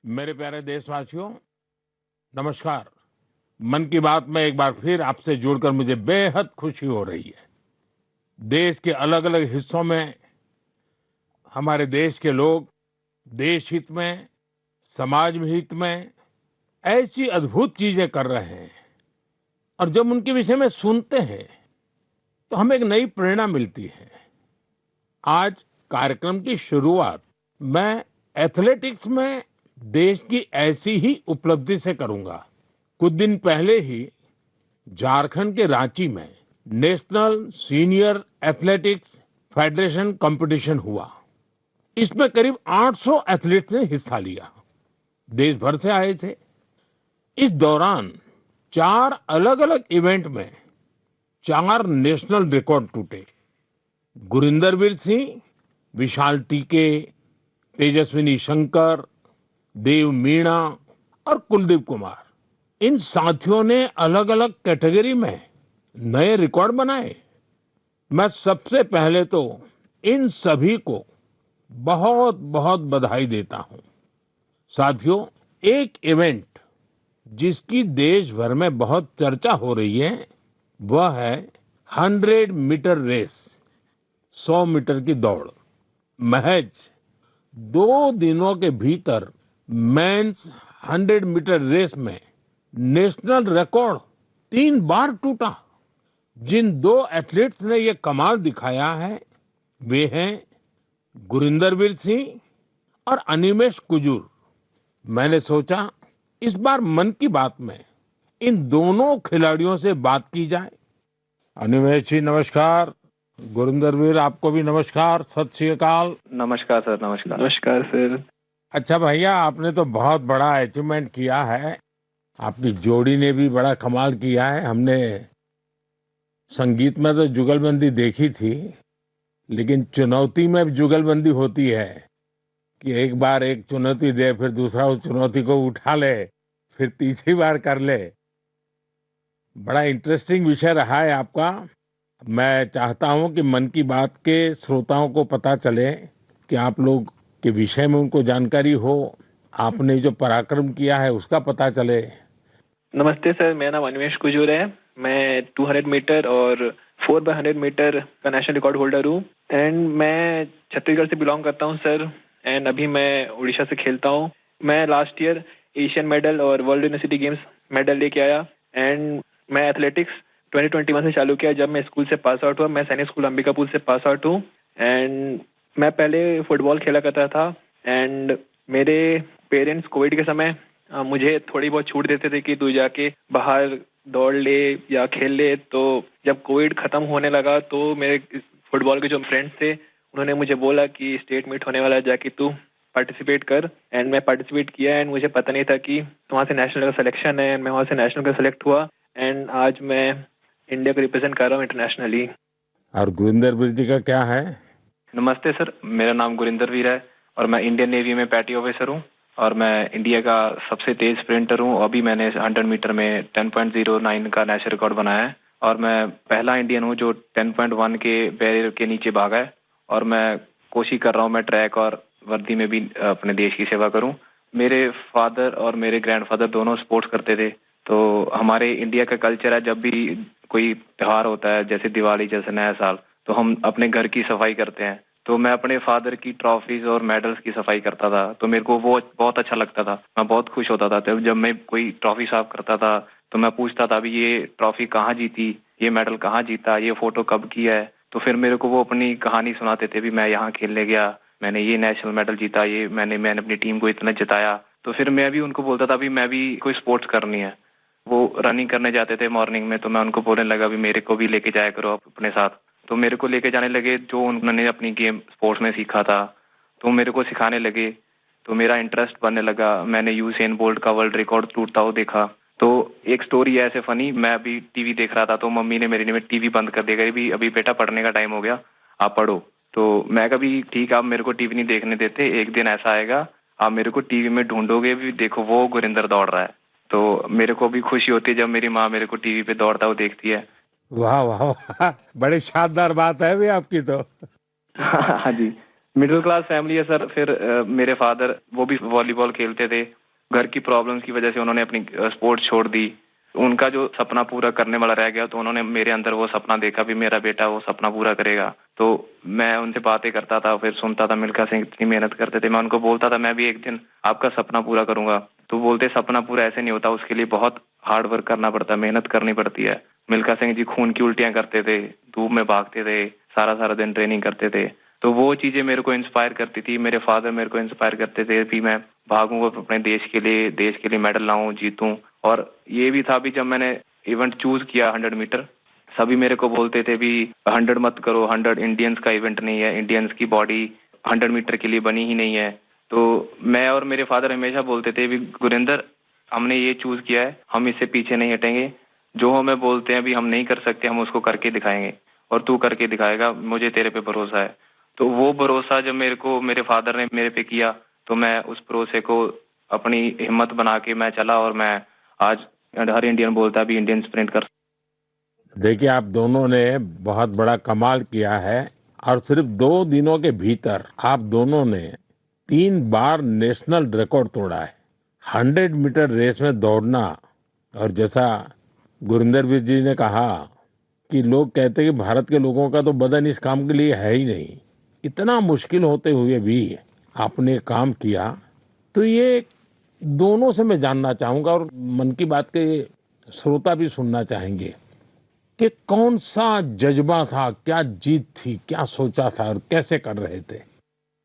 मेरे प्यारे देशवासियों, नमस्कार। मन की बात में एक बार फिर आपसे जुड़कर मुझे बेहद खुशी हो रही है। देश के अलग-अलग हिस्सों में हमारे देश के लोग देश हित में, समाज में हित में ऐसी अद्भुत चीजें कर रहे हैं और जब उनके विषय में सुनते हैं, तो हमें एक नई प्रेरणा मिलती है। आज कार्यक्रम की शुरुआत मैं एथलेटिक्स में देश की ऐसी ही उपलब्धि से करूंगा। कुछ दिन पहले ही झारखंड के रांची में national senior athletics federation competition हुआ। इसमें करीब 800 एथलीट्स ने हिस्सा लिया। देश भर से आए थे। इस दौरान 4 अलग-अलग इवेंट में 4 नेशनल रिकॉर्ड टूटे। गुरिंदरवीर सिंह, विशाल टीके, तेजस्विनी शंकर, देव मीणा और कुलदीप कुमार, इन साथियों ने अलग-अलग कैटेगरी में नए रिकॉर्ड बनाए। मैं सबसे पहले तो इन सभी को बहुत बहुत बधाई देता हूं। साथियों, एक इवेंट जिसकी देश भर में बहुत चर्चा हो रही है, वह है 100 मीटर रेस, 100 मीटर की दौड़। महज 2 दिनों के भीतर मेंस 100 मीटर रेस में नेशनल रिकॉर्ड 3 बार टूटा। जिन 2 एथलीट्स ने ये कमाल दिखाया है, वे हैं गुरिंदरवीर सिंह और अनिमेष कुजूर। मैंने सोचा इस बार मन की बात में इन दोनों खिलाड़ियों से बात की जाए। अनिमेष जी नमस्कार, गुरिंदरवीर आपको भी नमस्कार, सत श्री अकाल। नमस्कार सर। नमस्कार। नमस्कार सर। अच्छा भैया, आपने तो बहुत बड़ा अचीवमेंट किया है। आपकी जोड़ी ने भी बड़ा कमाल किया है। हमने संगीत में तो जुगलबंदी देखी थी, लेकिन चुनौती में भी जुगलबंदी होती है कि एक बार एक चुनौती दे, फिर दूसरा उस चुनौती को उठा ले, फिर तीसरी बार कर ले। बड़ा इंटरेस्टिंग विषय रहा है आपका। मैं चाहता हूं कि मन की बात के श्रोताओं को पता चले कि आप लोग के विषय में उनको जानकारी हो, आपने जो पराक्रम किया है उसका पता चले। नमस्ते सर, मेरा नाम अनिमेष कुजूर है। मैं 200 मीटर और 4x100 मीटर का नेशनल रिकॉर्ड होल्डर हूँ एंड मैं छत्तीसगढ़ से बिलोंग करता हूँ सर। एंड अभी मैं उड़ीसा से खेलता हूँ। मैं लास्ट ईयर एशियन मेडल और वर्ल्ड यूनिवर्सिटी गेम्स मेडल लेके आया एंड मैं एथलेटिक्स 2021 से चालू किया। जब मैं स्कूल से पास आउट हुआ, मैं सैनिक स्कूल अंबिकापुर से पास आउट हूँ एंड मैं पहले फुटबॉल खेला करता था एंड मेरे पेरेंट्स कोविड के समय मुझे थोड़ी बहुत छूट देते थे कि तू जाके बाहर दौड़ ले या खेल ले। तो जब कोविड खत्म होने लगा तो मेरे फुटबॉल के जो फ्रेंड्स थे, उन्होंने मुझे बोला कि स्टेट मीट होने वाला है, जाके तू पार्टिसिपेट कर। एंड मैं पार्टिसिपेट किया एंड मुझे पता नहीं था कि वहाँ से नेशनल का सिलेक्शन है एंड मैं वहाँ से नेशनल का सिलेक्ट हुआ एंड आज मैं इंडिया को रिप्रेजेंट कर रहा हूँ इंटरनेशनली। और गुरिंदरवीर जी का क्या है? नमस्ते सर, मेरा नाम गुरिंदर वीर है और मैं इंडियन नेवी में पैटी ऑफिसर हूँ और मैं इंडिया का सबसे तेज स्प्रिंटर हूँ। अभी मैंने 100 मीटर में 10.09 का नेशनल रिकॉर्ड बनाया है और मैं पहला इंडियन हूँ जो 10.1 के बैरियर के नीचे भागा है और मैं कोशिश कर रहा हूँ मैं ट्रैक और वर्दी में भी अपने देश की सेवा करूँ। मेरे फादर और मेरे ग्रैंडफादर दोनों स्पोर्ट्स करते थे, तो हमारे इंडिया का कल्चर है जब भी कोई त्योहार होता है जैसे दिवाली, जैसे नया साल, तो हम अपने घर की सफाई करते हैं। तो मैं अपने फादर की ट्रॉफीज और मेडल्स की सफाई करता था, तो मेरे को वो बहुत अच्छा लगता था। मैं बहुत खुश होता था तो जब मैं कोई ट्रॉफी साफ करता था तो मैं पूछता था अभी ये ट्रॉफी कहाँ जीती, ये मेडल कहाँ जीता, ये फोटो कब किया है। तो फिर मेरे को वो अपनी कहानी सुनाते थे भी मैं यहाँ खेलने गया, मैंने ये नेशनल मेडल जीता, ये मैंने अपनी टीम को इतना जिताया। तो फिर मैं भी उनको बोलता था भी मैं भी कोई स्पोर्ट्स करनी है। वो रनिंग करने जाते थे मॉर्निंग में, तो मैं उनको बोलने लगा भी मेरे को भी लेके जाया करो आप अपने साथ। तो मेरे को लेके जाने लगे, जो उन्होंने अपनी गेम स्पोर्ट्स में सीखा था तो मेरे को सिखाने लगे, तो मेरा इंटरेस्ट बनने लगा। मैंने यूसेन बोल्ट का वर्ल्ड रिकॉर्ड टूटता हुआ देखा। तो एक स्टोरी है ऐसे फनी, मैं अभी टीवी देख रहा था तो मम्मी ने मेरी ने टीवी बंद कर दिया, कही भी अभी बेटा पढ़ने का टाइम हो गया, आप पढ़ो। तो मैं कभी ठीक, आप मेरे को टीवी नहीं देखने देते, एक दिन ऐसा आएगा आप मेरे को टीवी में ढूंढोगे भी, देखो वो गुरिंदर दौड़ रहा है। तो मेरे को भी खुशी होती है जब मेरी माँ मेरे को टीवी पे दौड़ता हुआ देखती है। वाह वाह वाह, बड़ी शानदार बात है भी आपकी तो। हाँ जी। मिडिल क्लास फैमिली है सर। फिर मेरे फादर वो भी वॉलीबॉल खेलते थे। घर की प्रॉब्लम्स की वजह से उन्होंने अपनी स्पोर्ट्स छोड़ दी। उनका जो सपना पूरा करने वाला रह गया, तो उन्होंने मेरे अंदर वो सपना देखा भी मेरा बेटा वो सपना पूरा करेगा। तो मैं उनसे बातें करता था, फिर सुनता था मिल्खा सिंह इतनी मेहनत करते थे। मैं उनको बोलता था मैं भी एक दिन आपका सपना पूरा करूंगा। तो बोलते सपना पूरा ऐसे नहीं होता, उसके लिए बहुत हार्ड वर्क करना पड़ता है, मेहनत करनी पड़ती है। मिल्खा सिंह जी खून की उल्टियां करते थे, धूप में भागते थे, सारा सारा दिन ट्रेनिंग करते थे। तो वो चीजें मेरे को इंस्पायर करती थी। मेरे फादर मेरे को इंस्पायर करते थे कि मैं भागूंगा अपने देश के लिए मेडल लाऊं, जीतूं। और ये भी था भी जब मैंने इवेंट चूज किया 100 मीटर, सभी मेरे को बोलते थे भी 100 मत करो, 100 इंडियंस का इवेंट नहीं है, इंडियंस की बॉडी 100 मीटर के लिए बनी ही नहीं है। तो मैं और मेरे फादर हमेशा बोलते थे भी गुरिंदर, हमने ये चूज किया है, हम इससे पीछे नहीं हटेंगे। जो हमें बोलते हैं भी हम नहीं कर सकते, हम उसको करके दिखाएंगे और तू करके दिखाएगा, मुझे तेरे पे भरोसा है। तो वो भरोसा जब मेरे को मेरे फादर ने मेरे पे किया, तो मैं उस भरोसे को अपनी हिम्मत बना के मैं चला और मैं आज हर इंडियन बोलता भी इंडियन स्प्रिंट कर। देखिए, आप दोनों ने बहुत बड़ा कमाल किया है और सिर्फ 2 दिनों के भीतर आप दोनों ने 3 बार नेशनल रिकॉर्ड तोड़ा है। 100 मीटर रेस में दौड़ना, और जैसा गुरिंदर वीर जी ने कहा कि लोग कहते हैं कि भारत के लोगों का तो बदन इस काम के लिए है ही नहीं, इतना मुश्किल होते हुए भी आपने काम किया। तो ये दोनों से मैं जानना चाहूंगा, और मन की बात के श्रोता भी सुनना चाहेंगे कि कौन सा जज्बा था, क्या जीत थी, क्या सोचा था और कैसे कर रहे थे?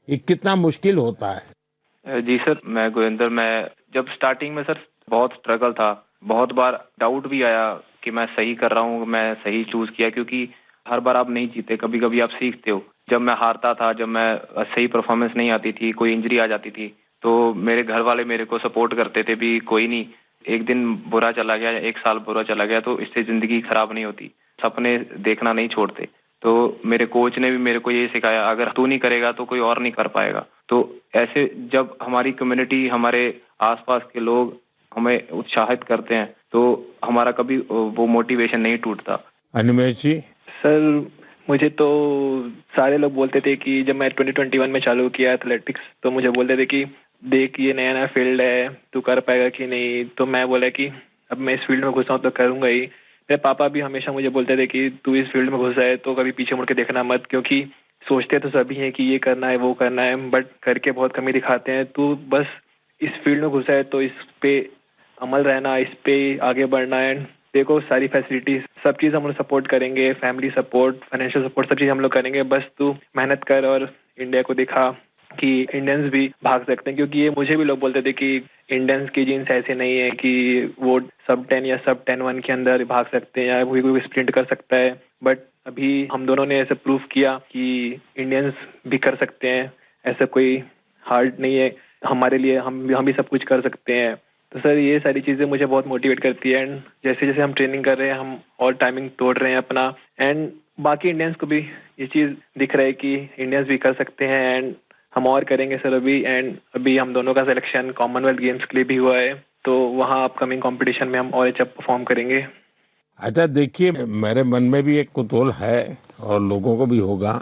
ये कितना मुश्किल होता है? जी सर, मैं गुरिंदर, मैं जब स्टार्टिंग में सर बहुत स्ट्रगल था, बहुत बार डाउट भी आया कि मैं सही कर रहा हूँ, मैं सही चूज किया, क्योंकि हर बार आप नहीं जीते, कभी कभी आप सीखते हो। जब मैं हारता था, जब मैं सही परफॉर्मेंस नहीं आती थी, कोई इंजरी आ जाती थी, तो मेरे घर वाले मेरे को सपोर्ट करते थे भी कोई नहीं, एक दिन बुरा चला गया या एक साल बुरा चला गया तो इससे जिंदगी खराब नहीं होती, सपने देखना नहीं छोड़ते। तो मेरे कोच ने भी मेरे को ये सिखाया, अगर तू नहीं करेगा तो कोई और नहीं कर पाएगा। तो ऐसे जब हमारी कम्युनिटी, हमारे आसपास के लोग हमें उत्साहित करते हैं, तो हमारा कभी वो मोटिवेशन नहीं टूटता। अनिमेश जी? सर मुझे तो सारे लोग बोलते थे कि जब मैं 2021 में चालू किया एथलेटिक्स, तो मुझे बोलते थे कि देख ये नया नया फील्ड है, तू कर पाएगा कि नहीं। तो मैं बोला कि अब मैं इस फील्ड में घुसा हूँ तो करूंगा ही। मेरे पापा भी हमेशा मुझे बोलते थे कि तू इस फील्ड में घुसा है तो कभी पीछे मुड़ के देखना मत, क्योंकि सोचते तो सभी हैं कि ये करना है वो करना है, बट करके बहुत कमी दिखाते हैं। तू बस इस फील्ड में घुसा है तो इस पे अमल रहना, इस पे आगे बढ़ना है। देखो सारी फैसिलिटीज सब चीज़ हम लोग सपोर्ट करेंगे, फैमिली सपोर्ट, फाइनेंशियल सपोर्ट, सब चीज़ हम लोग करेंगे, बस तू मेहनत कर और इंडिया को दिखा कि इंडियंस भी भाग सकते हैं। क्योंकि ये मुझे भी लोग बोलते थे कि इंडियंस की जीन्स ऐसे नहीं है कि वो सब 10 या सब 10-1 के अंदर भाग सकते हैं या कोई स्प्रिंट कर सकता है। बट अभी हम दोनों ने ऐसे प्रूव किया कि इंडियंस भी कर सकते हैं, ऐसा कोई हार्ड नहीं है हमारे लिए, हम भी सब कुछ कर सकते हैं। तो सर ये सारी चीज़ें मुझे बहुत मोटिवेट करती है, एंड जैसे जैसे हम ट्रेनिंग कर रहे हैं हम और टाइमिंग तोड़ रहे हैं अपना, एंड बाकी इंडियंस को भी ये चीज़ दिख रहा है कि इंडियंस भी कर सकते हैं, एंड हम और करेंगे सर अभी। एंड अभी हम दोनों का सिलेक्शन कॉमनवेल्थ गेम्स के लिए भी हुआ है, तो वहाँ अपकमिंग कंपटीशन में हम और अच्छा परफॉर्म करेंगे। अच्छा, देखिए, मेरे मन में भी एक कुतूहल है और लोगों को भी होगा।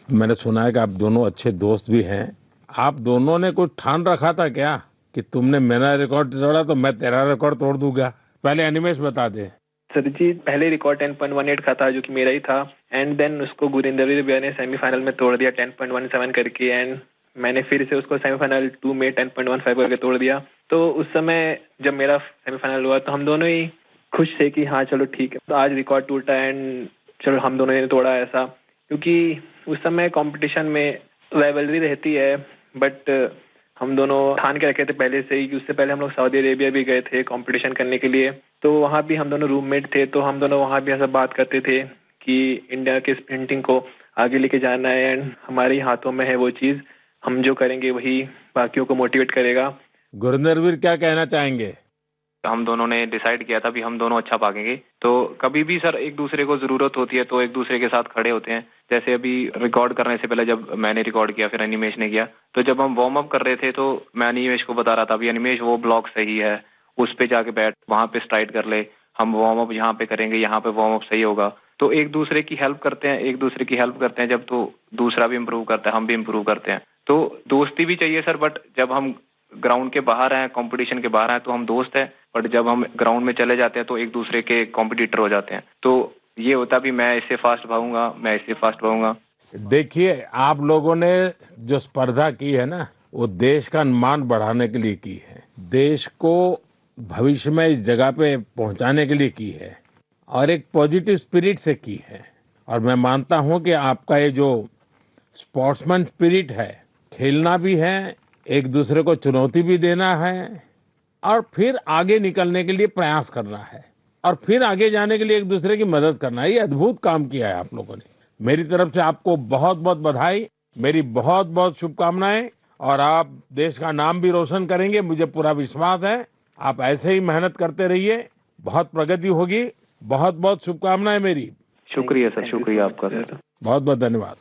मैंने सुना है कि आप दोनों अच्छे दोस्त भी हैं। आप दोनों ने कुछ ठान रखा था क्या कि तुमने मेरा रिकॉर्ड तोड़ा तो मैं तेरा रिकॉर्ड तोड़ दूंगा? पहले अनिमेश बता दे। सर जी पहले रिकॉर्ड 10.18 का था जो कि मेरा ही था, एंड देन उसको गुरिंदर भैया ने सेमीफाइनल में तोड़ दिया 10.17 करके, एंड मैंने फिर से उसको सेमीफाइनल 2 में 10.15 करके तोड़ दिया। तो उस समय जब मेरा सेमीफाइनल हुआ तो हम दोनों ही खुश थे कि हाँ चलो ठीक है, तो आज रिकॉर्ड टूटा एंड चलो हम दोनों ने तोड़ा ऐसा। क्योंकि उस समय कंपटीशन में राइवलरी रहती है, बट हम दोनों ठान के रखे थे पहले से ही कि उससे पहले हम लोग सऊदी अरेबिया भी गए थे कंपटीशन करने के लिए। तो वहाँ भी हम दोनों रूममेट थे, तो हम दोनों वहाँ भी ऐसा बात करते थे कि इंडिया के स्प्रिंटिंग को आगे लेके जाना है, एंड हमारे ही हाथों में है वो चीज़, हम जो करेंगे वही बाकियों को मोटिवेट करेगा। गुरिंदर वीर क्या कहना चाहेंगे? हम दोनों ने डिसाइड किया था भी हम दोनों अच्छा भागेंगे। तो कभी भी सर एक दूसरे को जरूरत होती है तो एक दूसरे के साथ खड़े होते हैं। जैसे अभी रिकॉर्ड करने से पहले जब मैंने रिकॉर्ड किया फिर अनिमेश ने किया, तो जब हम वार्म अप कर रहे थे तो मैं अनिमेश को बता रहा था भी अनिमेश वो ब्लॉक सही है, उस पे जाके बैठ, वहां पे स्ट्राइड कर ले, हम वार्म अप यहाँ पे करेंगे, यहाँ पे वार्म अप सही होगा। तो एक दूसरे की हेल्प करते हैं जब, तो दूसरा भी इम्प्रूव करता है, हम भी इम्प्रूव करते हैं। तो दोस्ती भी चाहिए सर, बट जब हम ग्राउंड के बाहर हैं, कंपटीशन के बाहर हैं, तो हम दोस्त हैं, बट जब हम ग्राउंड में चले जाते हैं तो एक दूसरे के कॉम्पिटिटर हो जाते हैं। तो ये होता भी मैं इससे फास्ट भागूंगा, मैं इससे फास्ट भागूंगा। देखिए, आप लोगों ने जो स्पर्धा की है ना, वो देश का मान बढ़ाने के लिए की है, देश को भविष्य में इस जगह पे पहुंचाने के लिए की है और एक पॉजिटिव स्पिरिट से की है। और मैं मानता हूं कि आपका ये जो स्पोर्ट्समैन स्पिरिट है, खेलना भी है, एक दूसरे को चुनौती भी देना है और फिर आगे निकलने के लिए प्रयास करना है और फिर आगे जाने के लिए एक दूसरे की मदद करना है। ये अद्भुत काम किया है आप लोगों ने। मेरी तरफ से आपको बहुत बहुत बधाई, मेरी बहुत बहुत शुभकामनाएं और आप देश का नाम भी रोशन करेंगे, मुझे पूरा विश्वास है। आप ऐसे ही मेहनत करते रहिए, बहुत प्रगति होगी। बहुत बहुत शुभकामनाएं मेरी। शुक्रिया सर, शुक्रिया आपका सर। बहुत बहुत धन्यवाद।